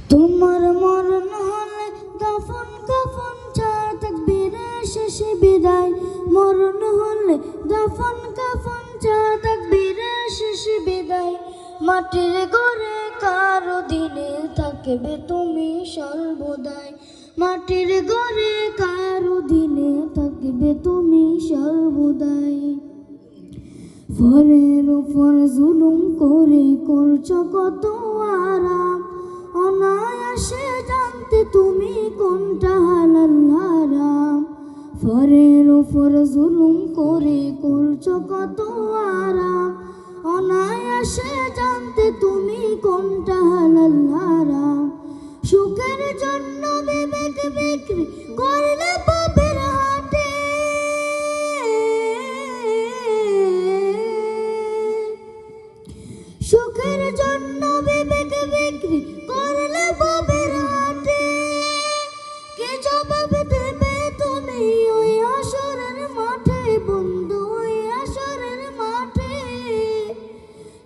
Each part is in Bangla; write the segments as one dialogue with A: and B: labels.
A: তোমার মরণ হলে দাফন কাফন চার তাকবীরের শেষে বিদায়। মরণ হলে দাফন কাফন চার তাকবীরের শেষে বিদায়। মাটির ঘরে কারো দিনে থাকবে তুমি সর্বদাই। মাটির ঘরে কারো দিনে থাকবে তুমি সর্বদাই। ফরের উপর জুলুম করে করছো কত আরাম, অনায়াসে জানতে তুমি কোনটা হালাল হারাম। ফরের উপর জুলুম করে করছো কত আরাম, অনায়াসে জানতে তুমি কোনটা হালাল হারাম। সুখের জন্য বিবেক বিক্রি করলে পাপের হাটে, সুখের জন্য বিবেক বিক্রি করলে পাপের হাটে। কি জবাব দেবে তুমি ওই হাসরের মাঠে বন্ধু, ওই হাসরের মাঠে।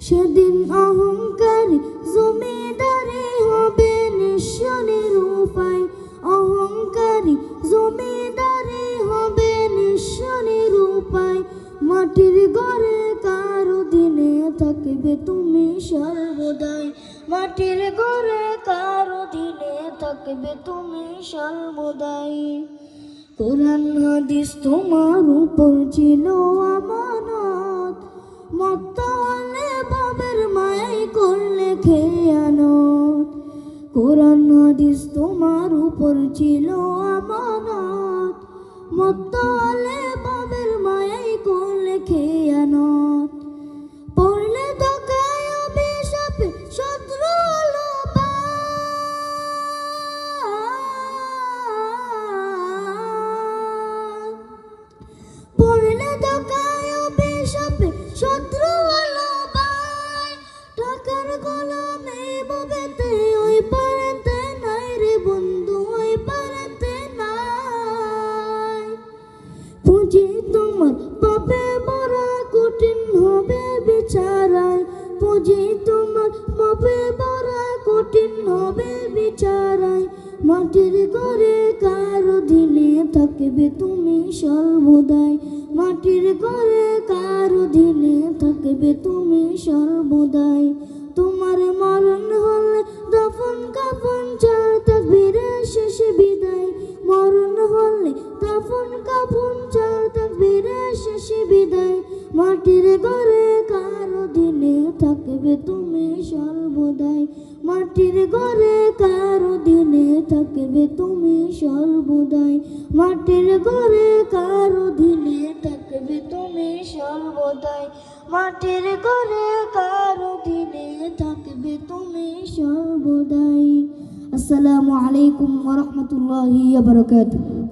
A: সেদিন অহংকারী জমিদারি হবে নিঃস্ব নিরুপায়। অহংকারী জমিদারি হবে নিঃস্ব নিরুপায়। মাটির ঘরে কারো দিনে থাকবে তুমি সর্বদাই। মাটির ঘরে কারো দিনে থাকবে তুমি সর্বদাই। কোরআন হাদিস তোমার উপর ছিল আমানত, মরতে হলে বাবার মায়াই করলে খেয়ানত। কোরআন হাদিস তোমার উপর ছিল আমানত, মরতে হলে বাবার মায়াই করলে খেয়ানত। পড়লে ধোঁকায় অভিশাপে শত্রু হলো ভাই। পড়লে ধোঁকায় অভিশাপে শত্রু হলো ভাই। টাকার গোলামে ববেতে ওই পারেতে নাই রে বন্ধু, ওই পারেতে নাই। পুঁজি তোমার পাপে ভরা কঠিন হবে বিচারায়। পুঁজি তোমার পাপে ভরা কঠিন হবে বিচারায়। মাটির ঘরে কারো দিনে থাকবে তুমি সর্বদাই। মাটির ঘরে কারো দিনে থাকবে তুমি সর্বদাই। তোমার মরণ হলে দাফন কাফন চার তাকবীরের শেষে বিদায়। মরণ হলে দাফন কাফন চার তাকবীরের শেষে বিদায়। মাটির ঘরে কারো দিনে থাকবে তুমি সর্বদাই। মাটির ঘরে কারো দিনে থাকবে তুমি সর্বদাই। মাটির ঘরে কারো দিনে থাকবে তুমি সর্বদাই। মাটির ঘরে কারো দিনে থাকবে তুমি সর্বদাই। আসসালামু আলাইকুম ওয়া রাহমাতুল্লাহি ওয়া বারাকাতুহু।